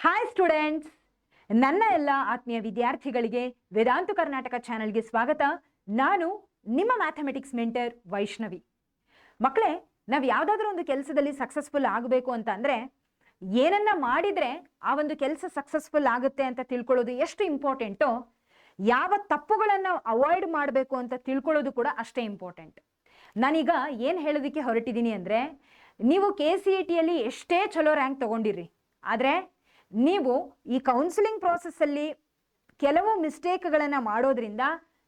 Hi students, ನನ್ನ ಎಲ್ಲ ಆತ್ಮೀಯ ವಿದ್ಯಾರ್ಥಿಗಳಿಗೆ ವೇದಾಂತು ಕರ್ನಾಟಕ ಚಾನೆಲ್ಗೆ ಸ್ವಾಗತ. ನಾನು ನಿಮ್ಮ ಮ್ಯಾಥಮೆಟಿಕ್ಸ್ ಮೆಂಟರ್ ವೈಷ್ಣವಿ. ಮಕ್ಕಳೇ, ನಾವು ಯಾವುದಾದ್ರೂ ಒಂದು ಕೆಲಸದಲ್ಲಿ ಸಕ್ಸಸ್ಫುಲ್ ಆಗಬೇಕು ಅಂತ ಅಂದರೆ ಏನನ್ನ ಮಾಡಿದರೆ ಆ ಒಂದು ಕೆಲಸ ಸಕ್ಸಸ್ಫುಲ್ ಆಗುತ್ತೆ ಅಂತ ತಿಳ್ಕೊಳ್ಳೋದು ಎಷ್ಟು ಇಂಪಾರ್ಟೆಂಟೋ, ಯಾವ ತಪ್ಪುಗಳನ್ನು ಅವಾಯ್ಡ್ ಮಾಡಬೇಕು ಅಂತ ತಿಳ್ಕೊಳ್ಳೋದು ಕೂಡ ಅಷ್ಟೇ ಇಂಪಾರ್ಟೆಂಟ್. ನಾನೀಗ ಏನು ಹೇಳೋದಕ್ಕೆ ಹೊರಟಿದ್ದೀನಿ ಅಂದರೆ, ನೀವು KCETಯಲ್ಲಿ ಎಷ್ಟೇ ಚಲೋ ರ್ಯಾಂಕ್ ತಗೊಂಡಿರಿ, ಆದರೆ ನೀವು ಈ ಕೌನ್ಸಿಲಿಂಗ್ ಪ್ರಾಸೆಸ್ಸಲ್ಲಿ ಕೆಲವು ಮಿಸ್ಟೇಕ್ಗಳನ್ನು ಮಾಡೋದ್ರಿಂದ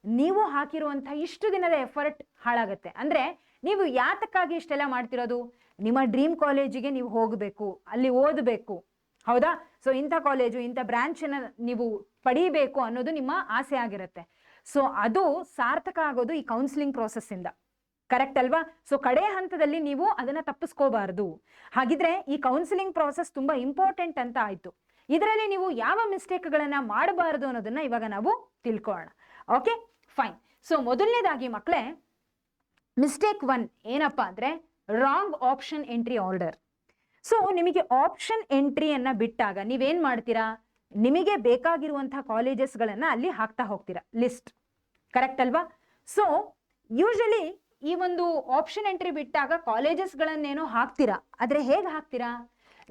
ನೀವು ಹಾಕಿರುವಂಥ ಇಷ್ಟು ದಿನದ ಎಫರ್ಟ್ ಹಾಳಾಗುತ್ತೆ. ಅಂದರೆ ನೀವು ಯಾತಕ್ಕಾಗಿ ಇಷ್ಟೆಲ್ಲ ಮಾಡ್ತಿರೋದು? ನಿಮ್ಮ ಡ್ರೀಮ್ ಕಾಲೇಜಿಗೆ ನೀವು ಹೋಗಬೇಕು, ಅಲ್ಲಿ ಓದಬೇಕು, ಹೌದಾ? ಸೊ ಇಂಥ ಕಾಲೇಜು, ಇಂಥ ಬ್ರಾಂಚನ್ನು ನೀವು ಪಡೀಬೇಕು ಅನ್ನೋದು ನಿಮ್ಮ ಆಸೆ ಆಗಿರುತ್ತೆ. ಸೊ ಅದು ಸಾರ್ಥಕ ಆಗೋದು ಈ ಕೌನ್ಸಿಲಿಂಗ್ ಪ್ರಾಸೆಸ್ಸಿಂದ, ಕರೆಕ್ಟ್ ಅಲ್ವಾ? ಸೊ ಕಡೆ ಹಂತದಲ್ಲಿ ನೀವು ಅದನ್ನು ತಪ್ಪಿಸ್ಕೋಬಾರ್ದು. ಹಾಗಿದ್ರೆ ಈ ಕೌನ್ಸಿಲಿಂಗ್ ಪ್ರಾಸೆಸ್ ತುಂಬ ಇಂಪಾರ್ಟೆಂಟ್ ಅಂತ ಆಯಿತು. ಇದರಲ್ಲಿ ನೀವು ಯಾವ ಮಿಸ್ಟೇಕ್ಗಳನ್ನು ಮಾಡಬಾರದು ಅನ್ನೋದನ್ನ ಇವಾಗ ನಾವು ತಿಳ್ಕೊಳ್ಳೋಣ. Okay, fine. ಸೊ ಮೊದಲನೇದಾಗಿ ಮಕ್ಕಳೇ, ಮಿಸ್ಟೇಕ್ 1 ಏನಪ್ಪ ಅಂದರೆ wrong option entry order. So ನಿಮಗೆ ಆಪ್ಷನ್ ಎಂಟ್ರಿಯನ್ನು ಬಿಟ್ಟಾಗ ನೀವೇನು ಮಾಡ್ತೀರಾ? ನಿಮಗೆ ಬೇಕಾಗಿರುವಂಥ ಕಾಲೇಜಸ್ಗಳನ್ನು ಅಲ್ಲಿ ಹಾಕ್ತಾ ಹೋಗ್ತೀರಾ, ಲಿಸ್ಟ್, ಕರೆಕ್ಟ್ ಅಲ್ವಾ? ಸೊ ಯೂಶಲಿ ಈ ಒಂದು ಆಪ್ಷನ್ ಎಂಟ್ರಿ ಬಿಟ್ಟಾಗ ಕಾಲೇಜಸ್ಗಳನ್ನೇನೋ ಹಾಕ್ತೀರಾ, ಆದರೆ ಹೇಗೆ ಹಾಕ್ತೀರಾ?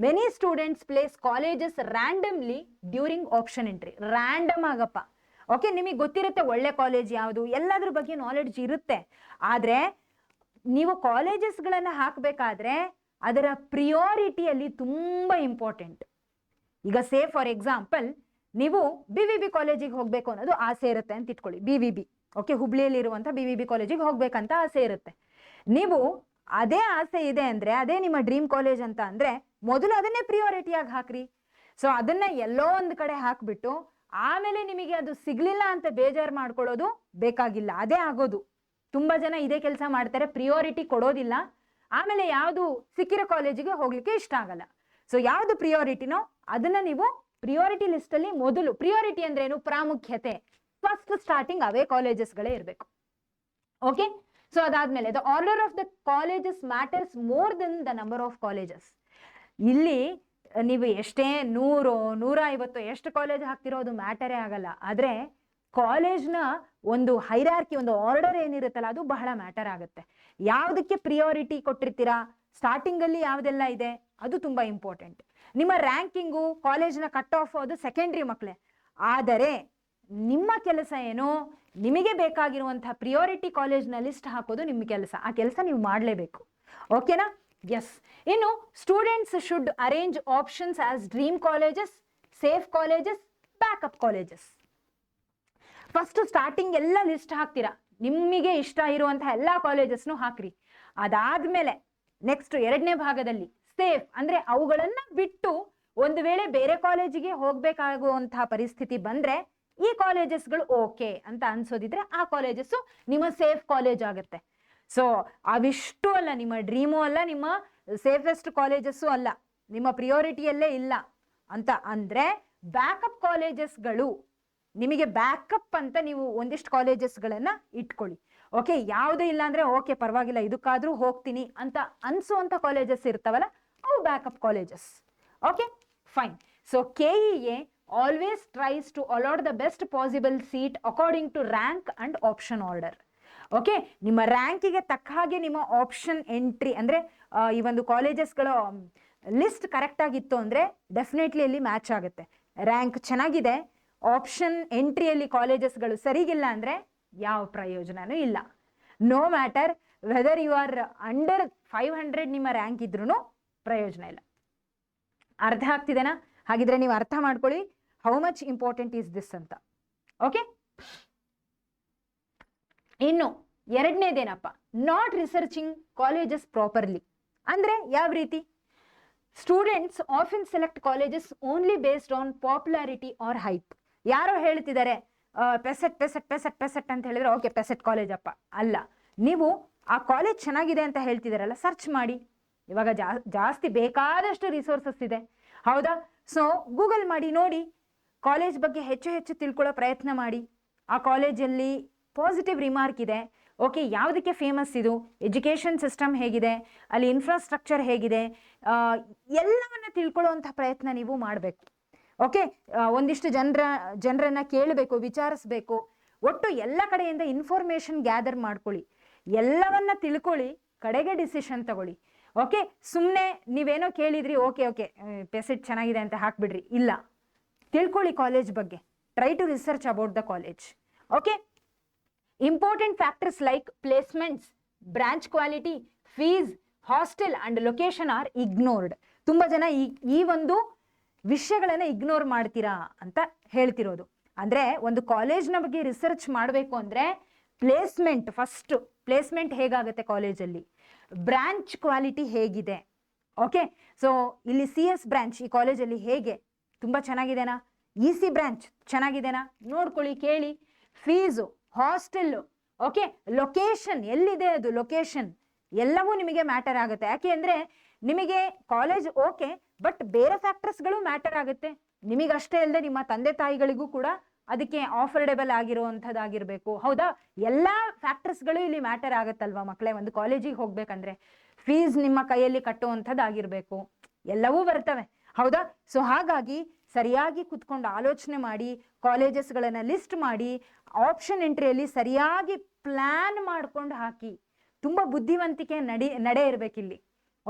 Many students place colleges randomly during option entry. Random ಆಗಪ್ಪ, ಓಕೆ? ನಿಮಗೆ ಗೊತ್ತಿರುತ್ತೆ ಒಳ್ಳೆ ಕಾಲೇಜ್ ಯಾವುದು, ಎಲ್ಲದ್ರ ಬಗ್ಗೆ ನಾಲೆಡ್ಜ್ ಇರುತ್ತೆ. ಆದರೆ ನೀವು ಕಾಲೇಜಸ್ಗಳನ್ನು ಹಾಕಬೇಕಾದ್ರೆ ಅದರ ಪ್ರಿಯಾರಿಟಿಯಲ್ಲಿ ತುಂಬ ಇಂಪಾರ್ಟೆಂಟ್. ಈಗ ಸೇ ಫಾರ್ ಎಕ್ಸಾಂಪಲ್, ನೀವು BVB ಕಾಲೇಜಿಗೆ ಹೋಗಬೇಕು ಅನ್ನೋದು ಆಸೆ ಇರುತ್ತೆ ಅಂತ ಇಟ್ಕೊಳ್ಳಿ. BVB, ಓಕೆ, ಹುಬ್ಳಿಯಲ್ಲಿರುವಂಥ BVB ಕಾಲೇಜಿಗೆ ಹೋಗ್ಬೇಕಂತ ಆಸೆ ಇರುತ್ತೆ. ನೀವು ಅದೇ ಆಸೆ ಇದೆ ಅಂದರೆ, ಅದೇ ನಿಮ್ಮ ಡ್ರೀಮ್ ಕಾಲೇಜ್ ಅಂತ ಅಂದರೆ, ಮೊದಲು ಅದನ್ನೇ ಪ್ರಿಯಾರಿಟಿಯಾಗಿ ಹಾಕ್ರಿ. ಸೊ ಅದನ್ನ ಎಲ್ಲೋ ಒಂದು ಕಡೆ ಹಾಕ್ಬಿಟ್ಟು ಆಮೇಲೆ ನಿಮಗೆ ಅದು ಸಿಗ್ಲಿಲ್ಲ ಅಂತ ಬೇಜಾರು ಮಾಡ್ಕೊಳ್ಳೋದು ಬೇಕಾಗಿಲ್ಲ. ಅದೇ ಆಗೋದು. ತುಂಬ ಜನ ಇದೇ ಕೆಲಸ ಮಾಡ್ತಾರೆ, ಪ್ರಿಯಾರಿಟಿ ಕೊಡೋದಿಲ್ಲ, ಆಮೇಲೆ ಯಾವುದು ಸಿಕ್ಕಿರೋ ಕಾಲೇಜಿಗೆ ಹೋಗ್ಲಿಕ್ಕೆ ಇಷ್ಟ ಆಗಲ್ಲ. ಸೊ ಯಾವುದು ಪ್ರಿಯಾರಿಟಿನೋ ಅದನ್ನ ನೀವು ಪ್ರಿಯಾರಿಟಿ ಲಿಸ್ಟಲ್ಲಿ ಮೊದಲು, ಪ್ರಿಯಾರಿಟಿ ಅಂದ್ರೆ ಏನು? ಪ್ರಾಮುಖ್ಯತೆ. ಫಸ್ಟ್ ಸ್ಟಾರ್ಟಿಂಗ್ ಅವೇ ಕಾಲೇಜಸ್ಗಳೇ ಇರಬೇಕು. ಓಕೆ, ಸೊ ಅದಾದ್ಮೇಲೆ the order of the colleges matters more than the number of colleges. ಇಲ್ಲಿ ನೀವು ಎಷ್ಟೇ 100, 150 ಎಷ್ಟು ಕಾಲೇಜ್ ಹಾಕ್ತಿರೋ ಅದು ಮ್ಯಾಟರೇ ಆಗಲ್ಲ. ಆದರೆ ಕಾಲೇಜ್ನ ಒಂದು ಹೈರಾರ್ಕಿ, ಒಂದು ಆರ್ಡರ್ ಏನಿರುತ್ತಲ್ಲ, ಅದು ಬಹಳ ಮ್ಯಾಟರ್ ಆಗುತ್ತೆ. ಯಾವುದಕ್ಕೆ ಪ್ರಿಯಾರಿಟಿ ಕೊಟ್ಟಿರ್ತೀರಾ, ಸ್ಟಾರ್ಟಿಂಗಲ್ಲಿ ಯಾವುದೆಲ್ಲ ಇದೆ ಅದು ತುಂಬ ಇಂಪಾರ್ಟೆಂಟ್. ನಿಮ್ಮ ರ್ಯಾಂಕಿಂಗು, ಕಾಲೇಜ್ನ ಕಟ್ ಆಫ್ ಅದು ಸೆಕೆಂಡ್ರಿ ಮಕ್ಕಳೇ. ಆದರೆ ನಿಮ್ಮ ಕೆಲಸ ಏನು? ನಿಮಗೆ ಬೇಕಾಗಿರುವಂಥ ಪ್ರಿಯಾರಿಟಿ ಕಾಲೇಜ್ನ ಲಿಸ್ಟ್ ಹಾಕೋದು ನಿಮ್ಮ ಕೆಲಸ. ಆ ಕೆಲಸ ನೀವು ಮಾಡಲೇಬೇಕು. ಓಕೆನಾ? ಎಸ್. ಇನ್ನು students should arrange options as dream colleges, safe colleges, backup colleges. First starting ಎಲ್ಲ ಲಿಸ್ಟ್ ಹಾಕ್ತೀರಾ, ನಿಮಗೆ ಇಷ್ಟ ಇರುವಂತಹ ಎಲ್ಲ ಕಾಲೇಜಸ್ನು ಹಾಕ್ರಿ. ಅದಾದ್ಮೇಲೆ ನೆಕ್ಸ್ಟ್ 2ನೇ ಭಾಗದಲ್ಲಿ ಸೇಫ್ ಅಂದ್ರೆ ಅವುಗಳನ್ನ ಬಿಟ್ಟು ಒಂದು ವೇಳೆ ಬೇರೆ ಕಾಲೇಜಿಗೆ ಹೋಗ್ಬೇಕಾಗುವಂತಹ ಪರಿಸ್ಥಿತಿ ಬಂದ್ರೆ ಈ ಕಾಲೇಜಸ್ಗಳು ಓಕೆ ಅಂತ ಅನ್ಸೋದಿದ್ರೆ ಆ ಕಾಲೇಜಸ್ಸು ನಿಮ್ಮ ಸೇಫ್ ಕಾಲೇಜ್ ಆಗುತ್ತೆ. ಸೊ ಅವಿಷ್ಟು ಅಲ್ಲ, ನಿಮ್ಮ ಡ್ರೀಮು ಅಲ್ಲ, ನಿಮ್ಮ ಸೇಫೆಸ್ಟ್ ಕಾಲೇಜಸ್ಸು ಅಲ್ಲ, ನಿಮ್ಮ ಪ್ರಿಯಾರಿಟಿಯಲ್ಲೇ ಇಲ್ಲ ಅಂತ ಅಂದ್ರೆ ಬ್ಯಾಕಪ್ ಕಾಲೇಜಸ್ಗಳು, ನಿಮಗೆ ಬ್ಯಾಕಪ್ ಅಂತ ನೀವು ಒಂದಿಷ್ಟು ಕಾಲೇಜಸ್ಗಳನ್ನ ಇಟ್ಕೊಳ್ಳಿ. ಓಕೆ, ಯಾವುದೂ ಇಲ್ಲ ಅಂದ್ರೆ ಓಕೆ ಪರವಾಗಿಲ್ಲ ಇದಕ್ಕಾದ್ರೂ ಹೋಗ್ತೀನಿ ಅಂತ ಅನ್ಸುವಂಥ ಕಾಲೇಜಸ್ ಇರ್ತಾವಲ್ಲ, ಅವು backup colleges. Okay, fine. So KEA always tries to allot the best possible seat according to rank and option order. Okay, ನಿಮ್ಮ ರ್ಯಾಂಕಿಗೆ ತಕ್ಕ ಹಾಗೆ ನಿಮ್ಮ ಆಪ್ಷನ್ ಎಂಟ್ರಿ ಅಂದರೆ ಈ ಒಂದು ಕಾಲೇಜಸ್ಗಳ ಲಿಸ್ಟ್ ಕರೆಕ್ಟ್ ಆಗಿತ್ತು ಅಂದರೆ ಡೆಫಿನೆಟ್ಲಿ ಅಲ್ಲಿ ಮ್ಯಾಚ್ ಆಗುತ್ತೆ. ರ್ಯಾಂಕ್ ಚೆನ್ನಾಗಿದೆ, ಆಪ್ಷನ್ ಎಂಟ್ರಿಯಲ್ಲಿ ಕಾಲೇಜಸ್ಗಳು ಸರಿಗಿಲ್ಲ ಅಂದರೆ ಯಾವ ಪ್ರಯೋಜನನೂ ಇಲ್ಲ. No matter whether you are under 500 ನಿಮ್ಮ ರ್ಯಾಂಕ್ ಇದ್ರೂ ಪ್ರಯೋಜನ ಇಲ್ಲ. ಅರ್ಥ ಆಗ್ತಿದೆನಾ? ಹಾಗಿದ್ರೆ ನೀವು ಅರ್ಥ ಮಾಡ್ಕೊಳ್ಳಿ how much important is this ಅಂತ. ಓಕೆ, ಇನ್ನು 2ನೇದೇನಪ್ಪ, ನಾಟ್ ರಿಸರ್ಚಿಂಗ್ ಕಾಲೇಜಸ್ ಪ್ರಾಪರ್ಲಿ. ಅಂದರೆ ಯಾವ ರೀತಿ? Students often select colleges only based on popularity or hype. ಯಾರೋ ಹೇಳ್ತಿದ್ದಾರೆ ಪೆಸೆಟ್ ಪೆಸೆಟ್ ಪೆಸೆಟ್ ಪೆಸೆಟ್ ಅಂತ ಹೇಳಿದ್ರೆ ಓಕೆ ಪೆಸೆಟ್ ಕಾಲೇಜ್ ಅಪ್ಪ ಅಲ್ಲ. ನೀವು ಆ ಕಾಲೇಜ್ ಚೆನ್ನಾಗಿದೆ ಅಂತ ಹೇಳ್ತಿದಾರಲ್ಲ, ಸರ್ಚ್ ಮಾಡಿ. ಇವಾಗ ಜಾಸ್ತಿ ಬೇಕಾದಷ್ಟು ರಿಸೋರ್ಸಸ್ ಇದೆ, ಹೌದಾ? ಸೊ ಗೂಗಲ್ ಮಾಡಿ ನೋಡಿ, ಕಾಲೇಜ್ ಬಗ್ಗೆ ಹೆಚ್ಚು ಹೆಚ್ಚು ತಿಳ್ಕೊಳ್ಳೋ ಪ್ರಯತ್ನ ಮಾಡಿ. ಆ ಕಾಲೇಜಲ್ಲಿ ಪಾಸಿಟಿವ್ ರಿಮಾರ್ಕ್ ಇದೆ, ಓಕೆ, ಯಾವುದಕ್ಕೆ ಫೇಮಸ್ ಇದು, ಎಜುಕೇಷನ್ ಸಿಸ್ಟಮ್ ಹೇಗಿದೆ, ಅಲ್ಲಿ ಇನ್ಫ್ರಾಸ್ಟ್ರಕ್ಚರ್ ಹೇಗಿದೆ, ಎಲ್ಲವನ್ನ ತಿಳ್ಕೊಳ್ಳುವಂಥ ಪ್ರಯತ್ನ ನೀವು ಮಾಡಬೇಕು. ಓಕೆ, ಒಂದಿಷ್ಟು ಜನರನ್ನ ಕೇಳಬೇಕು, ವಿಚಾರಿಸ್ಬೇಕು. ಒಟ್ಟು ಎಲ್ಲ ಕಡೆಯಿಂದ ಇನ್ಫಾರ್ಮೇಶನ್ ಗ್ಯಾದರ್ ಮಾಡ್ಕೊಳ್ಳಿ, ಎಲ್ಲವನ್ನ ತಿಳ್ಕೊಳ್ಳಿ, ಕಡೆಗೆ ಡಿಸಿಷನ್ ತಗೊಳ್ಳಿ. ಓಕೆ, ಸುಮ್ಮನೆ ನೀವೇನೋ ಕೇಳಿದ್ರಿ, ಓಕೆ ಪೆಸೆಟ್ ಚೆನ್ನಾಗಿದೆ ಅಂತ ಹಾಕ್ಬಿಡ್ರಿ, ಇಲ್ಲ. ತಿಳ್ಕೊಳ್ಳಿ ಕಾಲೇಜ್ ಬಗ್ಗೆ, try to research about the college. Okay, important factors like placements, branch quality, fees, hostel and location are ignored. ತುಂಬ ಜನ ಈ ಒಂದು ವಿಷಯಗಳನ್ನ ಇಗ್ನೋರ್ ಮಾಡ್ತೀರಾ ಅಂತ ಹೇಳ್ತಿರೋದು. ಅಂದ್ರೆ ಒಂದು ಕಾಲೇಜ್ನ ಬಗ್ಗೆ ರಿಸರ್ಚ್ ಮಾಡಬೇಕು ಅಂದ್ರೆ ಪ್ಲೇಸ್ಮೆಂಟ್, ಫಸ್ಟ್ ಪ್ಲೇಸ್ಮೆಂಟ್ ಹೇಗಾಗುತ್ತೆ ಕಾಲೇಜಲ್ಲಿ, ಬ್ರಾಂಚ್ ಕ್ವಾಲಿಟಿ ಹೇಗಿದೆ. ಓಕೆ, ಸೊ ಇಲ್ಲಿ CS ಬ್ರಾಂಚ್ ಈ ಕಾಲೇಜಲ್ಲಿ ಹೇಗೆ, ತುಂಬ ಚೆನ್ನಾಗಿದೆನಾ, EC ಬ್ರಾಂಚ್ ಚೆನ್ನಾಗಿದೆನಾ ನೋಡ್ಕೊಳ್ಳಿ, ಕೇಳಿ. ಫೀಸು, ಹಾಸ್ಟೆಲ್ಲು, ಓಕೆ, ಲೊಕೇಶನ್ ಎಲ್ಲಿದೆ, ಅದು ಲೊಕೇಶನ್ ಎಲ್ಲವೂ ನಿಮಗೆ ಮ್ಯಾಟರ್ ಆಗುತ್ತೆ. ಯಾಕೆ ಅಂದರೆ ನಿಮಗೆ ಕಾಲೇಜ್ ಓಕೆ, ಬಟ್ ಬೇರೆ ಫ್ಯಾಕ್ಟರ್ಸ್ಗಳು ಮ್ಯಾಟರ್ ಆಗುತ್ತೆ. ನಿಮಗಷ್ಟೇ ಅಲ್ಲದೆ ನಿಮ್ಮ ತಂದೆ ತಾಯಿಗಳಿಗೂ ಕೂಡ ಅದಕ್ಕೆ ಆಫರ್ಡೆಬಲ್ ಆಗಿರುವಂಥದ್ದಾಗಿರ್ಬೇಕು. ಹೌದಾ, ಎಲ್ಲ ಫ್ಯಾಕ್ಟರ್ಸ್ಗಳು ಇಲ್ಲಿ ಮ್ಯಾಟರ್ ಆಗುತ್ತಲ್ವಾ ಮಕ್ಕಳೇ. ಒಂದು ಕಾಲೇಜಿಗೆ ಹೋಗ್ಬೇಕಂದ್ರೆ ಫೀಸ್ ನಿಮ್ಮ ಕೈಯಲ್ಲಿ ಕಟ್ಟುವಂಥದ್ದಾಗಿರ್ಬೇಕು, ಎಲ್ಲವೂ ಬರ್ತವೆ. ಹೌದಾ, ಸೊ ಹಾಗಾಗಿ ಸರಿಯಾಗಿ ಕುತ್ಕೊಂಡು ಆಲೋಚನೆ ಮಾಡಿ, ಕಾಲೇಜಸ್ಗಳನ್ನು ಲಿಸ್ಟ್ ಮಾಡಿ, ಆಪ್ಷನ್ ಎಂಟ್ರಿಯಲ್ಲಿ ಸರಿಯಾಗಿ ಪ್ಲಾನ್ ಮಾಡ್ಕೊಂಡು ಹಾಕಿ. ತುಂಬ ಬುದ್ಧಿವಂತಿಕೆ ನಡೆ ಇರಬೇಕಿಲ್ಲಿ.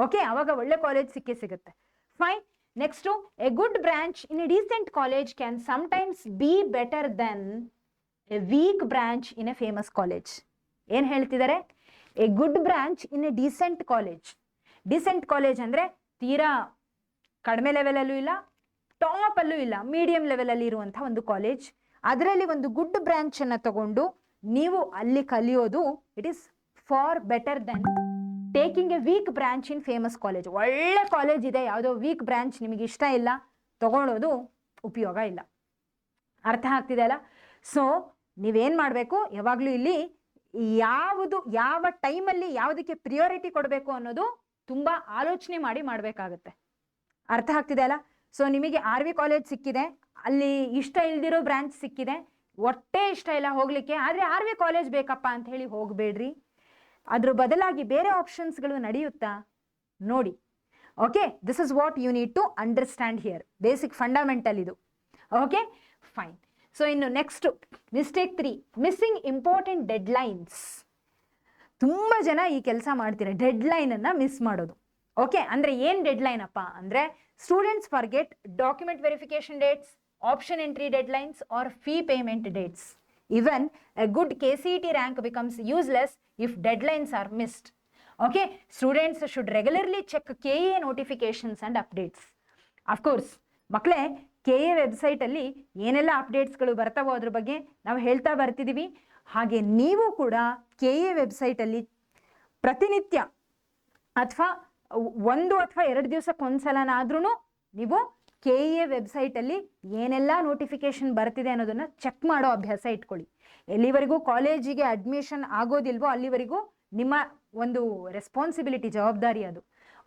ಓಕೆ, ಅವಾಗ ಒಳ್ಳೆ ಕಾಲೇಜ್ ಸಿಗುತ್ತೆ. Fine. Next, a good branch in a decent college can sometimes be better than a weak branch in a famous college. ಏನು ಹೇಳ್ತಿದ್ದಾರೆ? A good branch in a decent college. Decent college ಅಂದರೆ ತೀರಾ ಕಡಿಮೆ ಲೆವೆಲಲ್ಲೂ ಇಲ್ಲ, ಟಾಪಲ್ಲೂ ಇಲ್ಲ, medium ಲೆವೆಲಲ್ಲಿ ಇರುವಂಥ ಒಂದು ಕಾಲೇಜ್. ಅದರಲ್ಲಿ ಒಂದು ಗುಡ್ ಬ್ರಾಂಚನ್ನು ತಗೊಂಡು ನೀವು ಅಲ್ಲಿ ಕಲಿಯೋದು it is far better than taking a weak branch in famous college. ಒಳ್ಳೆ ಕಾಲೇಜ್ ಇದೆ, ಯಾವುದೋ ವೀಕ್ ಬ್ರಾಂಚ್ ನಿಮಗೆ ಇಷ್ಟ ಇಲ್ಲ, ತಗೊಳ್ಳೋದು ಉಪಯೋಗ ಇಲ್ಲ. ಅರ್ಥ ಆಗ್ತಿದೆ ಅಲ್ಲ? ಸೊ ನೀವೇನು ಮಾಡಬೇಕು, ಯಾವಾಗಲೂ ಇಲ್ಲಿ ಯಾವ ಟೈಮಲ್ಲಿ ಯಾವುದಕ್ಕೆ ಪ್ರಿಯಾರಿಟಿ ಕೊಡಬೇಕು ಅನ್ನೋದು ತುಂಬ ಆಲೋಚನೆ ಮಾಡಿ ಮಾಡಬೇಕಾಗತ್ತೆ. ಅರ್ಥ ಆಗ್ತಿದೆ ಅಲ್ಲ? ಸೊ ನಿಮಗೆ RV ಕಾಲೇಜ್ ಸಿಕ್ಕಿದೆ, ಅಲ್ಲಿ ಇಷ್ಟ ಇಲ್ದಿರೋ ಬ್ರಾಂಚ್ ಸಿಕ್ಕಿದೆ, ಒಟ್ಟೆ ಇಷ್ಟ ಇಲ್ಲ ಹೋಗ್ಲಿಕ್ಕೆ, ಆದರೆ RV ಕಾಲೇಜ್ ಬೇಕಪ್ಪ ಅಂತ ಹೇಳಿ ಹೋಗಬೇಡ್ರಿ. ಅದ್ರ ಬದಲಾಗಿ ಬೇರೆ ಆಪ್ಷನ್ಸ್ಗಳು ನಡೆಯುತ್ತಾ ನೋಡಿ. Okay, this is what you need to understand here. Basic fundamental ಇದು. Okay, fine. ಸೊ ಇನ್ನು next mistake 3, missing important deadlines. ತುಂಬ ಜನ ಈ ಕೆಲಸ ಮಾಡ್ತೀರಾ, ಡೆಡ್ಲೈನನ್ನು ಮಿಸ್ ಮಾಡೋದು. ಓಕೆ, ಅಂದರೆ ಏನು ಡೆಡ್ಲೈನ್ ಅಪ್ಪ ಅಂದರೆ students forget document verification dates, option entry deadlines or fee payment dates. Even a good KCET rank becomes useless if deadlines are missed. Okay, students should regularly check KA notifications and updates. Of course, ಮಕ್ಕಳೇ, KA ವೆಬ್ಸೈಟಲ್ಲಿ ಏನೆಲ್ಲ ಅಪ್ಡೇಟ್ಸ್ಗಳು ಬರ್ತಾವೋ ಅದ್ರ ಬಗ್ಗೆ ನಾವು ಹೇಳ್ತಾ ಬರ್ತಿದ್ದೀವಿ. ಹಾಗೆ ನೀವು ಕೂಡ KA ವೆಬ್ಸೈಟಲ್ಲಿ ಪ್ರತಿನಿತ್ಯ ಅಥವಾ 1 ಅಥವಾ 2 ದಿವಸಕ್ಕೊಂದ್ಸಲನಾದ್ರೂ ನೀವು KA ವೆಬ್ಸೈಟಲ್ಲಿ ಏನೆಲ್ಲ ನೋಟಿಫಿಕೇಶನ್ ಬರ್ತಿದೆ ಅನ್ನೋದನ್ನು ಚೆಕ್ ಮಾಡೋ ಅಭ್ಯಾಸ ಇಟ್ಕೊಳ್ಳಿ. ಎಲ್ಲಿವರೆಗೂ ಕಾಲೇಜಿಗೆ ಅಡ್ಮಿಷನ್ ಆಗೋದಿಲ್ವೋ ಅಲ್ಲಿವರೆಗೂ ನಿಮ್ಮ ಒಂದು ರೆಸ್ಪಾನ್ಸಿಬಿಲಿಟಿ, ಜವಾಬ್ದಾರಿ ಅದು.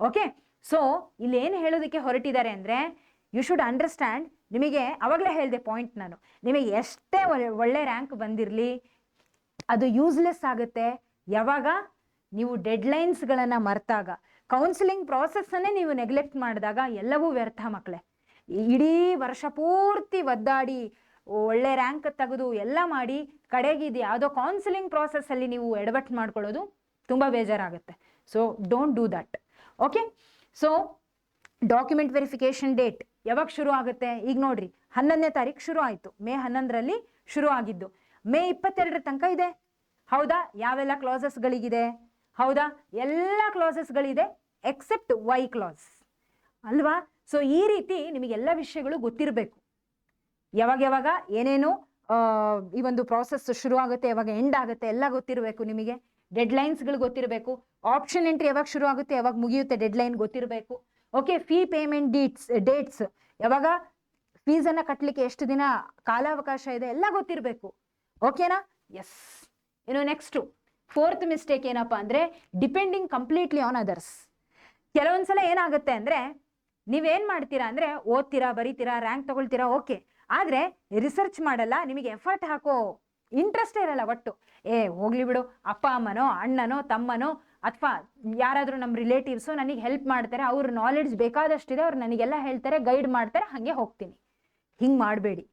ಓಕೆ, ಸೊ ಇಲ್ಲಿ ಏನು ಹೇಳೋದಕ್ಕೆ ಹೊರಟಿದ್ದಾರೆ ಅಂದರೆ ಯು ಶುಡ್ ಅಂಡರ್ಸ್ಟ್ಯಾಂಡ್. ನಿಮಗೆ ಅವಾಗಲೇ ಹೇಳಿದೆ ಪಾಯಿಂಟ್ ನಾನು, ನಿಮಗೆ ಎಷ್ಟೇ ಒಳ್ಳೆ ರ್ಯಾಂಕ್ ಬಂದಿರಲಿ ಅದು ಯೂಸ್ಲೆಸ್ ಆಗುತ್ತೆ ಯಾವಾಗ ನೀವು ಡೆಡ್ಲೈನ್ಸ್ಗಳನ್ನು ಮರೆತಾಗ. ಕೌನ್ಸಿಲಿಂಗ್ ಪ್ರಾಸೆಸ್ಸನ್ನೇ ನೀವು ನೆಗ್ಲೆಕ್ಟ್ ಮಾಡಿದಾಗ ಎಲ್ಲವೂ ವ್ಯರ್ಥ ಮಕ್ಕಳೇ. ಇಡೀ ವರ್ಷ ಪೂರ್ತಿ ಒದ್ದಾಡಿ ಒಳ್ಳೆ ರ್ಯಾಂಕ್ ತೆಗೆದು ಎಲ್ಲ ಮಾಡಿ ಕಡೆಗೆ ಇದು ಯಾವುದೋ ಕೌನ್ಸಿಲಿಂಗ್ ಪ್ರಾಸೆಸ್ಸಲ್ಲಿ ನೀವು ಎಡವಟ್ಟು ಮಾಡ್ಕೊಳ್ಳೋದು ತುಂಬ ಬೇಜಾರಾಗುತ್ತೆ. So don't do that. Okay, so document verification date ಯಾವಾಗ ಶುರು ಆಗುತ್ತೆ? ಈಗ ನೋಡ್ರಿ, 11ನೇ ತಾರೀಕು ಶುರು ಆಯಿತು, ಮೇ 11ರಲ್ಲಿ ಶುರು ಆಗಿದ್ದು, ಮೇ 22 ತನಕ ಇದೆ. ಹೌದಾ? ಯಾವೆಲ್ಲ ಕ್ಲಾಸಸ್ಗಳಿಗಿದೆ? ಹೌದಾ, ಎಲ್ಲ ಕ್ಲಾಸಸ್ಗಳಿದೆ ಎಕ್ಸೆಪ್ಟ್ Y ಕ್ಲಾಸ್ ಅಲ್ವಾ? ಸೊ ಈ ರೀತಿ ನಿಮಗೆಲ್ಲ ವಿಷಯಗಳು ಗೊತ್ತಿರಬೇಕು. ಯಾವಾಗ ಏನೇನು ಈ ಒಂದು ಪ್ರಾಸೆಸ್ ಶುರು ಆಗುತ್ತೆ, ಯಾವಾಗ ಎಂಡ್ ಆಗುತ್ತೆ ಎಲ್ಲ ಗೊತ್ತಿರಬೇಕು ನಿಮಗೆ. ಡೆಡ್ಲೈನ್ಸ್ಗಳು ಗೊತ್ತಿರಬೇಕು. ಆಪ್ಷನ್ ಎಂಟ್ರಿ ಯಾವಾಗ ಶುರು ಆಗುತ್ತೆ, ಯಾವಾಗ ಮುಗಿಯುತ್ತೆ ಡೆಡ್ಲೈನ್ ಗೊತ್ತಿರಬೇಕು. ಓಕೆ, ಫೀ ಪೇಮೆಂಟ್ ಡೇಟ್ಸ್ ಯಾವಾಗ ಫೀಸನ್ನು ಕಟ್ಟಲಿಕ್ಕೆ ಎಷ್ಟು ದಿನ ಕಾಲಾವಕಾಶ ಇದೆ ಎಲ್ಲ ಗೊತ್ತಿರಬೇಕು. ಓಕೆನಾ? ಎಸ್. ಇನ್ನು ನೆಕ್ಸ್ಟು 4th ಮಿಸ್ಟೇಕ್ ಏನಪ್ಪ ಅಂದರೆ ಡಿಪೆಂಡಿಂಗ್ ಕಂಪ್ಲೀಟ್ಲಿ ಆನ್ ಅದರ್ಸ್. ಕೆಲವೊಂದ್ಸಲ ಏನಾಗುತ್ತೆ ಅಂದರೆ ನೀವೇನು ಮಾಡ್ತೀರಾ ಅಂದರೆ ಓದ್ತೀರಾ, ಬರೀತೀರಾ, ರ್ಯಾಂಕ್ ತಗೊಳ್ತೀರಾ, ಓಕೆ, ಆದರೆ ರಿಸರ್ಚ್ ಮಾಡಲ್ಲ, ನಿಮಗೆ ಎಫರ್ಟ್ ಹಾಕೋ ಇಂಟ್ರೆಸ್ಟೇ ಇರಲ್ಲ ಒಟ್ಟು. ಹೋಗ್ಲಿ ಬಿಡು, ಅಪ್ಪ ಅಮ್ಮನೋ ಅಣ್ಣನೋ ತಮ್ಮನೋ ಅಥವಾ ಯಾರಾದರೂ ನಮ್ಮ ರಿಲೇಟಿವ್ಸು ನನಗೆ ಹೆಲ್ಪ್ ಮಾಡ್ತಾರೆ, ಅವ್ರ ನಾಲೆಡ್ಜ್ ಬೇಕಾದಷ್ಟಿದೆ, ಅವ್ರು ನನಗೆಲ್ಲ ಹೇಳ್ತಾರೆ, ಗೈಡ್ ಮಾಡ್ತಾರೆ, ಹಾಗೆ ಹೋಗ್ತೀನಿ. ಹಿಂಗೆ ಮಾಡಬೇಡಿ.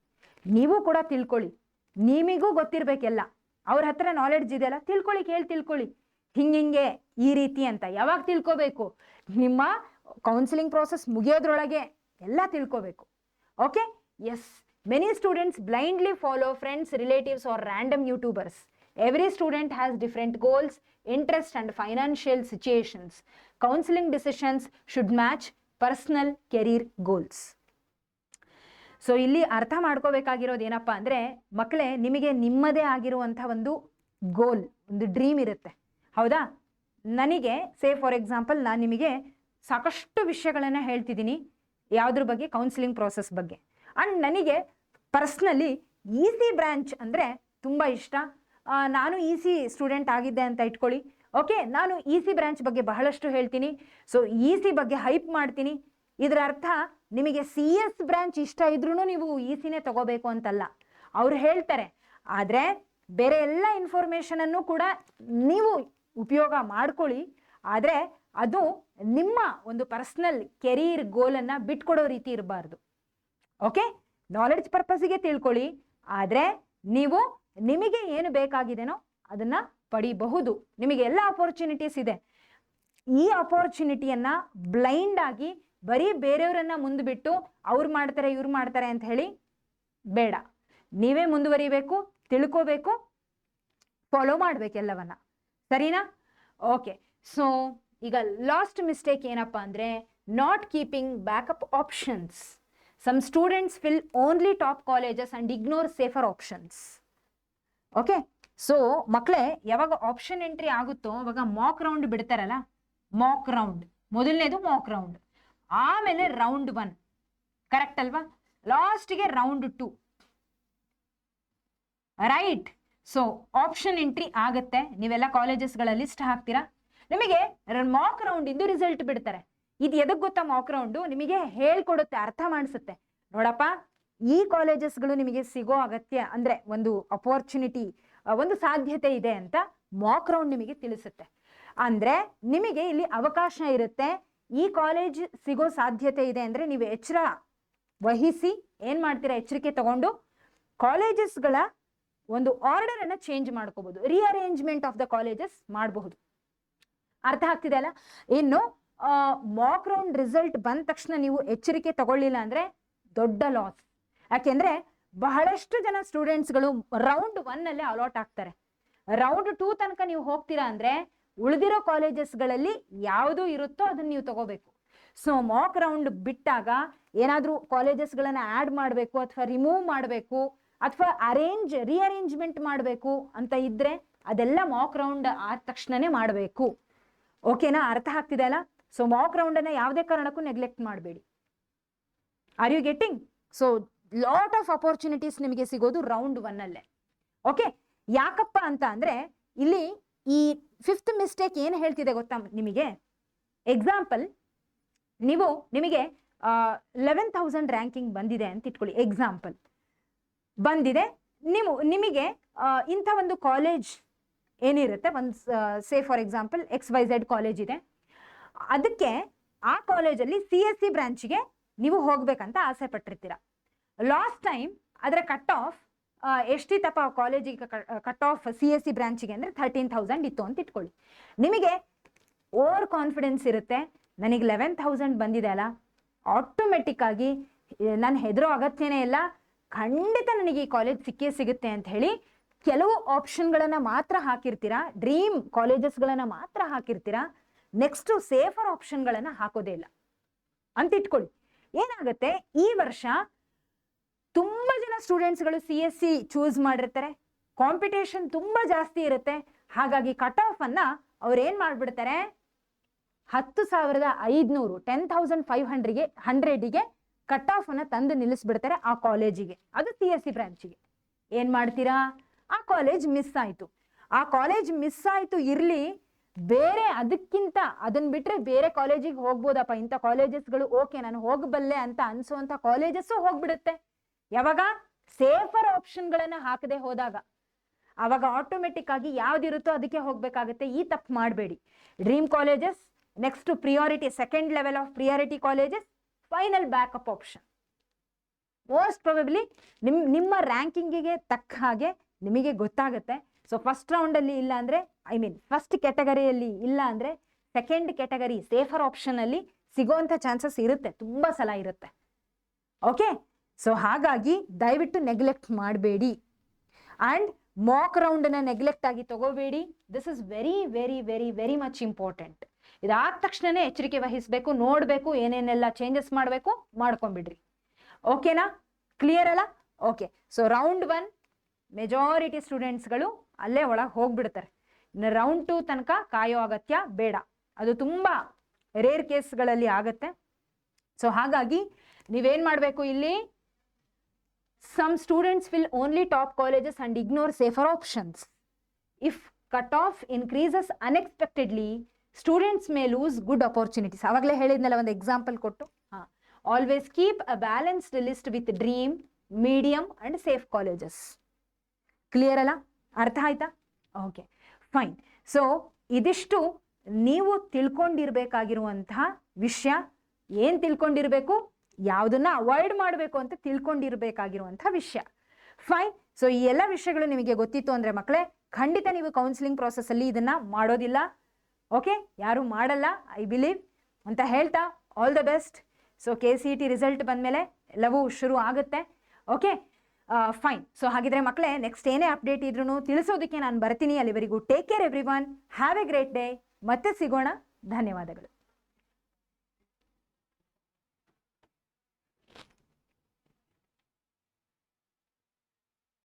ನೀವು ಕೂಡ ತಿಳ್ಕೊಳ್ಳಿ, ನಿಮಗೂ ಗೊತ್ತಿರಬೇಕೆಲ್ಲ. ಅವ್ರ ಹತ್ರ ನಾಲೆಡ್ಜ್ ಇದೆಯಲ್ಲ, ತಿಳ್ಕೊಳ್ಳಿ, ತಿಳ್ಕೊಳ್ಳಿ ಹಿಂಗೆ ಈ ರೀತಿ ಅಂತ. ಯಾವಾಗ ತಿಳ್ಕೋಬೇಕು? ನಿಮ್ಮ ಕೌನ್ಸಿಲಿಂಗ್ ಪ್ರೋಸೆಸ್ ಮುಗಿಯೋದ್ರೊಳಗೆ ಎಲ್ಲ ತಿಳ್ಕೋಬೇಕು. Okay, yes. Many students blindly follow friends, relatives or random YouTubers. Every student has different goals, interests and financial situations. Counseling decisions should match personal career goals. So ಇಲ್ಲಿ ಅರ್ಥ ಮಾಡ್ಕೋಬೇಕಾಗಿರೋದು ಏನಪ್ಪ ಅಂದರೆ, ಮಕ್ಕಳೇ, ನಿಮಗೆ ನಿಮ್ಮದೇ ಆಗಿರುವಂಥ ಒಂದು ಗೋಲ್, ಒಂದು ಡ್ರೀಮ್ ಇರುತ್ತೆ, ಹೌದಾ? ನನಗೆ ಫಾರ್ ಎಕ್ಸಾಂಪಲ್ ನಾನು ನಿಮಗೆ ಸಾಕಷ್ಟು ವಿಷಯಗಳನ್ನು ಹೇಳ್ತಿದ್ದೀನಿ ಯಾವುದ್ರ ಬಗ್ಗೆ, ಕೌನ್ಸಿಲಿಂಗ್ ಪ್ರೋಸೆಸ್ ಬಗ್ಗೆ. ಆ್ಯಂಡ್ ನನಗೆ ಪರ್ಸ್ನಲಿ EC ಬ್ರ್ಯಾಂಚ್ ಅಂದರೆ ತುಂಬ ಇಷ್ಟ. ನಾನು EC ಸ್ಟೂಡೆಂಟ್ ಆಗಿದ್ದೆ ಅಂತ ಇಟ್ಕೊಳ್ಳಿ. ಓಕೆ, ನಾನು EC ಬ್ರ್ಯಾಂಚ್ ಬಗ್ಗೆ ಬಹಳಷ್ಟು ಹೇಳ್ತೀನಿ. ಸೊ EC ಬಗ್ಗೆ ಹೈಪ್ ಮಾಡ್ತೀನಿ. ಇದರ ಅರ್ಥ ನಿಮಗೆ CS ಬ್ರ್ಯಾಂಚ್ ಇಷ್ಟ ಇದ್ರೂ ನೀವು ECನೇ ತಗೋಬೇಕು ಅಂತಲ್ಲ, ಅವ್ರು ಹೇಳ್ತಾರೆ. ಆದರೆ ಬೇರೆ ಎಲ್ಲ ಇನ್ಫಾರ್ಮೇಷನನ್ನು ಕೂಡ ನೀವು ಉಪಯೋಗ ಮಾಡ್ಕೊಳ್ಳಿ. ಆದರೆ ಅದು ನಿಮ್ಮ ಒಂದು ಪರ್ಸ್ನಲ್ ಕೆರಿಯರ್ ಗೋಲನ್ನು ಬಿಟ್ಕೊಡೋ ರೀತಿ ಇರಬಾರ್ದು. ಓಕೆ, ನಾಲೆಡ್ಜ್ ಪರ್ಪಸ್ಗೆ ತಿಳ್ಕೊಳ್ಳಿ, ಆದರೆ ನೀವು ನಿಮಗೆ ಏನು ಬೇಕಾಗಿದೆನೋ ಅದನ್ನು ಪಡಿಬಹುದು. ನಿಮಗೆ ಎಲ್ಲ ಅಪರ್ಚುನಿಟೀಸ್ ಇದೆ. ಈ ಅಪರ್ಚುನಿಟಿಯನ್ನು ಬ್ಲೈಂಡ್ ಆಗಿ ಬರೀ ಬೇರೆಯವರನ್ನ ಮುಂದೆ ಬಿಟ್ಟು ಅವ್ರು ಮಾಡ್ತಾರೆ ಇವ್ರು ಮಾಡ್ತಾರೆ ಅಂತ ಹೇಳಿ ಬೇಡ. ನೀವೇ ಮುಂದುವರಿಬೇಕು, ತಿಳ್ಕೋಬೇಕು, ಫಾಲೋ ಮಾಡಬೇಕೆಲ್ಲವನ್ನ. ಸರಿನಾ? ಓಕೆ, ಸೊ ಈಗ ಲಾಸ್ಟ್ ಮಿಸ್ಟೇಕ್ ಏನಪ್ಪ ಅಂದರೆ, not keeping backup options. Some students fill only top colleges and ignore safer options. Okay, so ಮಕ್ಕಳೇ, ಯಾವಾಗ ಆಪ್ಷನ್ ಎಂಟ್ರಿ ಆಗುತ್ತೋ ಅವಾಗ ಮಾಕ್ ರೌಂಡ್ ಬಿಡ್ತಾರಲ್ಲ, ಮಾಕ್ ರೌಂಡ್ ಮೊದಲನೇದು ಮಾಕ್ ರೌಂಡ್, ಆಮೇಲೆ ರೌಂಡ್ 1, ಕರೆಕ್ಟ್ ಅಲ್ವಾ? ಲಾಸ್ಟ್ಗೆ round 2, right? So option entry ಆಗುತ್ತೆ, ನೀವೆಲ್ಲ ಕಾಲೇಜಸ್ಗಳಲ್ಲಿ ಲಿಸ್ಟ್ ಹಾಕ್ತೀರಾ. ನಿಮಗೆ ಮಾಕ್ ರೌಂಡ್ ಇಂದು ರಿಸಲ್ಟ್ ಬಿಡ್ತಾರೆ. ಇದು ಎದಕ್ಕೆ ಗೊತ್ತಾ? ಮಾಕ್ ರೌಂಡು ನಿಮಗೆ ಹೇಳ್ಕೊಡುತ್ತೆ, ಅರ್ಥ ಮಾಡಿಸುತ್ತೆ. ನೋಡಪ್ಪ, ಈ ಕಾಲೇಜಸ್ಗಳು ನಿಮಗೆ ಸಿಗೋ ಅಗತ್ಯ ಅಂದರೆ ಒಂದು ಅಪರ್ಚುನಿಟಿ, ಒಂದು ಸಾಧ್ಯತೆ ಇದೆ ಅಂತ ಮಾಕ್ ರೌಂಡ್ ನಿಮಗೆ ತಿಳಿಸುತ್ತೆ. ಅಂದರೆ ನಿಮಗೆ ಇಲ್ಲಿ ಅವಕಾಶ ಇರುತ್ತೆ. ಈ ಕಾಲೇಜ್ ಸಿಗೋ ಸಾಧ್ಯತೆ ಇದೆ ಅಂದರೆ ನೀವು ಎಚ್ಚರ ವಹಿಸಿ ಏನು ಮಾಡ್ತೀರಾ, ಎಚ್ಚರಿಕೆ ತಗೊಂಡು ಕಾಲೇಜಸ್ಗಳ ಒಂದು ಆರ್ಡರನ್ನು ಚೇಂಜ್ ಮಾಡ್ಕೋಬಹುದು, ರಿಅರೇಂಜ್ಮೆಂಟ್ ಆಫ್ ದ ಕಾಲೇಜಸ್ ಮಾಡಬಹುದು. ಅರ್ಥ ಆಗ್ತಿದೆ ಅಲ್ಲ? ಇನ್ನು ಮಾಕ್ ರೌಂಡ್ ರಿಸಲ್ಟ್ ಬಂದ ತಕ್ಷಣ ನೀವು ಎಚ್ಚರಿಕೆ ತಗೊಳ್ಳಿಲ್ಲ ಅಂದರೆ ದೊಡ್ಡ ಲಾಸ್. ಯಾಕೆಂದರೆ ಬಹಳಷ್ಟು ಜನ ಸ್ಟೂಡೆಂಟ್ಸ್ಗಳು ರೌಂಡ್ 1 ಅಲಾಟ್ ಆಗ್ತಾರೆ. ರೌಂಡ್ 2 ತನಕ ನೀವು ಹೋಗ್ತೀರಾ ಅಂದರೆ ಉಳಿದಿರೋ ಕಾಲೇಜಸ್ಗಳಲ್ಲಿ ಯಾವುದು ಇರುತ್ತೋ ಅದನ್ನು ನೀವು ತಗೋಬೇಕು. ಸೊ ಮಾಕ್ ರೌಂಡ್ ಬಿಟ್ಟಾಗ ಏನಾದರೂ ಕಾಲೇಜಸ್ಗಳನ್ನು ಆ್ಯಡ್ ಮಾಡಬೇಕು ಅಥವಾ ರಿಮೂವ್ ಮಾಡಬೇಕು ಅಥವಾ ರಿಅರೇಂಜ್ಮೆಂಟ್ ಮಾಡಬೇಕು ಅಂತ ಇದ್ದರೆ ಅದೆಲ್ಲ ಮಾಕ್ ರೌಂಡ್ ಆದ ತಕ್ಷಣನೇ ಮಾಡಬೇಕು. ಓಕೆನಾ? ಅರ್ಥ ಆಗ್ತಿದೆ ಅಲ್ಲ? ಸೊ ಮಾಕ್ ರೌಂಡನ್ನು ಯಾವುದೇ ಕಾರಣಕ್ಕೂ ನೆಗ್ಲೆಕ್ಟ್ ಮಾಡಬೇಡಿ. Are you getting? So lot of opportunities ನಿಮಗೆ ಸಿಗೋದು ರೌಂಡ್ 1 ಓಕೆ, ಯಾಕಪ್ಪ ಅಂತ ಅಂದರೆ ಇಲ್ಲಿ ಈ 5th ಮಿಸ್ಟೇಕ್ ಏನು ಹೇಳ್ತಿದೆ ಗೊತ್ತಾ ನಿಮಗೆ? ಎಕ್ಸಾಂಪಲ್, ನಿಮಗೆ 11,000 ರ್ಯಾಂಕಿಂಗ್ ಬಂದಿದೆ ಅಂತ ಇಟ್ಕೊಳ್ಳಿ. ಎಕ್ಸಾಂಪಲ್ ಬಂದಿದೆ, ನಿಮಗೆ ಇಂಥ ಒಂದು ಕಾಲೇಜ್ ಏನಿರುತ್ತೆ, ಒಂದು ಫಾರ್ ಎಕ್ಸಾಂಪಲ್ XYZ ಕಾಲೇಜ್ ಇದೆ. ಅದಕ್ಕೆ ಆ ಕಾಲೇಜಲ್ಲಿ CSC ಬ್ರಾಂಚ್ಗೆ ನೀವು ಹೋಗ್ಬೇಕಂತ ಆಸೆ ಪಟ್ಟಿರ್ತೀರ. ಲಾಸ್ಟ್ ಟೈಮ್ ಅದರ ಕಟ್ ಆಫ್ ಎಷ್ಟಿತ್ತಪ್ಪ ಕಾಲೇಜಿಗೆ ಕಟ್ ಆಫ್ CSC ಬ್ರಾಂಚಿಗೆ ಅಂದರೆ 13,000 ಇತ್ತು ಅಂತ ಇಟ್ಕೊಳ್ಳಿ. ನಿಮಗೆ ಓವರ್ ಕಾನ್ಫಿಡೆನ್ಸ್ ಇರುತ್ತೆ, ನನಗೆ 11,000 ಬಂದಿದೆ ಅಲ್ಲ, ಆಟೋಮೆಟಿಕ್ ಆಗಿ ನಾನು ಹೆದರೋ ಅಗತ್ಯನೇ ಇಲ್ಲ, ಖಂಡಿತ ನನಗೆ ಈ ಕಾಲೇಜ್ ಸಿಕ್ಕೇ ಸಿಗುತ್ತೆ ಅಂತ ಹೇಳಿ ಕೆಲವು ಆಪ್ಷನ್ಗಳನ್ನು ಮಾತ್ರ ಹಾಕಿರ್ತೀರಾ, ಡ್ರೀಮ್ ಕಾಲೇಜಸ್ಗಳನ್ನು ಮಾತ್ರ ಹಾಕಿರ್ತೀರಾ. ನೆಕ್ಸ್ಟು ಸೇಫರ್ ಆಪ್ಷನ್ಗಳನ್ನು ಹಾಕೋದೇ ಇಲ್ಲ ಅಂತ ಇಟ್ಕೊಳ್ಳಿ. ಏನಾಗುತ್ತೆ, ಈ ವರ್ಷ ತುಂಬ ಜನ ಸ್ಟೂಡೆಂಟ್ಸ್ಗಳು CSC ಚೂಸ್ ಮಾಡಿರ್ತಾರೆ, ಕಾಂಪಿಟೇಷನ್ ತುಂಬ ಜಾಸ್ತಿ ಇರುತ್ತೆ. ಹಾಗಾಗಿ ಕಟ್ ಆಫ್ ಅನ್ನ ಅವ್ರು ಏನು ಮಾಡಿಬಿಡ್ತಾರೆ, 10,500 10,500ಗೆ ಕಟ್ ಆಫ್ ಅನ್ನ ತಂದು ನಿಲ್ಲಿಸ್ಬಿಡ್ತಾರೆ ಆ ಕಾಲೇಜಿಗೆ, ಅದು CSC ಬ್ರಾಂಚಿಗೆ. ಏನು ಮಾಡ್ತೀರಾ? ಆ ಕಾಲೇಜ್ ಮಿಸ್ ಆಯಿತು. ಆ ಕಾಲೇಜ್ ಮಿಸ್ ಆಯಿತು ಇರಲಿ, ಬೇರೆ ಅದಕ್ಕಿಂತ ಅದನ್ನ ಬಿಟ್ಟರೆ ಬೇರೆ ಕಾಲೇಜಿಗೆ ಹೋಗ್ಬೋದಪ್ಪ, ಇಂಥ ಕಾಲೇಜಸ್ಗಳು ಓಕೆ ನಾನು ಹೋಗಬಲ್ಲೆ ಅಂತ ಅನ್ಸೋವಂಥ ಕಾಲೇಜಸ್ಸು ಹೋಗ್ಬಿಡುತ್ತೆ. ಯಾವಾಗ ಸೇಫರ್ ಆಪ್ಷನ್ಗಳನ್ನು ಹಾಕದೆ ಹೋದಾಗ ಆವಾಗ ಆಟೋಮೆಟಿಕ್ ಆಗಿ ಯಾವ್ದಿರುತ್ತೋ ಅದಕ್ಕೆ ಹೋಗ್ಬೇಕಾಗುತ್ತೆ. ಈ ತಪ್ಪು ಮಾಡಬೇಡಿ. Dream colleges, next priority, second level of priority colleges, final backup option. Most probably ನಿಮ್ಮ ರ್ಯಾಂಕಿಂಗಿಗೆ ತಕ್ಕ ಹಾಗೆ ನಿಮಗೆ ಗೊತ್ತಾಗುತ್ತೆ. ಸೊ ಫಸ್ಟ್ ರೌಂಡಲ್ಲಿ ಇಲ್ಲ ಅಂದರೆ ಫಸ್ಟ್ ಕ್ಯಾಟಗರಿಯಲ್ಲಿ ಇಲ್ಲ ಅಂದರೆ ಸೆಕೆಂಡ್ ಕ್ಯಾಟಗರಿ ಸೇಫರ್ ಆಪ್ಷನಲ್ಲಿ ಸಿಗೋವಂಥ ಚಾನ್ಸಸ್ ಇರುತ್ತೆ, ತುಂಬ ಸಲ ಇರುತ್ತೆ. ಓಕೆ, ಸೊ ಹಾಗಾಗಿ ದಯವಿಟ್ಟು ನೆಗ್ಲೆಕ್ಟ್ ಮಾಡಬೇಡಿ. ಆ್ಯಂಡ್ ಮಾಕ್ ರೌಂಡನ್ನು ನೆಗ್ಲೆಕ್ಟ್ ಆಗಿ ತಗೋಬೇಡಿ. This is very very very very much important. ಇದಾದ ತಕ್ಷಣನೇ ಎಚ್ಚರಿಕೆ ವಹಿಸಬೇಕು, ನೋಡಬೇಕು, ಏನೇನೆಲ್ಲ ಚೇಂಜಸ್ ಮಾಡಬೇಕು ಮಾಡ್ಕೊಂಬಿಡ್ರಿ. ಓಕೆನಾ? ಕ್ಲಿಯರ್ ಅಲ್ಲ? ಓಕೆ, ಸೊ ರೌಂಡ್ 1 ಮೆಜಾರಿಟಿ ಸ್ಟೂಡೆಂಟ್ಸ್ಗಳು ಅಲ್ಲೇ ಒಳಗೆ ಹೋಗ್ಬಿಡ್ತಾರೆ. ಇನ್ನು ರೌಂಡ್ 2 ತನಕ ಕಾಯೋ ಅಗತ್ಯ ಬೇಡ, ಅದು ತುಂಬ ರೇರ್ ಕೇಸ್ಗಳಲ್ಲಿ ಆಗುತ್ತೆ. ಸೊ ಹಾಗಾಗಿ ನೀವೇನು ಮಾಡಬೇಕು, ಇಲ್ಲಿ some students will only top colleges and ignore safer options. If cutoff increases unexpectedly, students may lose good opportunities. ಅವಾಗಲೇ ಹೇಳಿದ್ನಲ್ಲ ಒಂದು ಎಕ್ಸಾಂಪಲ್ ಕೊಟ್ಟು. Always keep a balanced list with dream, medium and safe colleges. Clear ಅಲ್ಲ? ಅರ್ಥ ಆಯ್ತಾ? Okay, fine. So ಇದಿಷ್ಟು ನೀವು ತಿಳ್ಕೊಂಡಿರ್ಬೇಕಾಗಿರುವಂತಹ ವಿಷಯ. ಏನು ತಿಳ್ಕೊಂಡಿರಬೇಕು, ಯಾವುದನ್ನ ಅವಾಯ್ಡ್ ಮಾಡಬೇಕು ಅಂತ ತಿಳ್ಕೊಂಡಿರ್ಬೇಕಾಗಿರುವಂಥ ವಿಷಯ. ಫೈನ್. ಸೊ ಈ ಎಲ್ಲ ವಿಷಯಗಳು ನಿಮಗೆ ಗೊತ್ತಿತ್ತು ಅಂದರೆ ಮಕ್ಕಳೇ, ಖಂಡಿತ ನೀವು ಕೌನ್ಸಿಲಿಂಗ್ ಪ್ರಾಸೆಸ್ಸಲ್ಲಿ ಇದನ್ನು ಮಾಡೋದಿಲ್ಲ. ಓಕೆ, ಯಾರು ಮಾಡಲ್ಲ ಐ ಬಿಲೀವ್ ಅಂತ ಹೇಳ್ತಾ all the best. So KCET result ಬಂದಮೇಲೆ ಎಲ್ಲವೂ ಶುರು ಆಗುತ್ತೆ. Okay, fine. ಸೊ ಹಾಗಿದ್ರೆ ಮಕ್ಕಳೇ, ನೆಕ್ಸ್ಟ್ ಏನೇ ಅಪ್ಡೇಟ್ ಇದ್ರೂ ತಿಳಿಸೋದಕ್ಕೆ ನಾನು ಬರ್ತೀನಿ. ಅಲ್ಲಿವರೆಗೂ take care every one, have A great day. ಮತ್ತೆ ಸಿಗೋಣ. ಧನ್ಯವಾದಗಳು.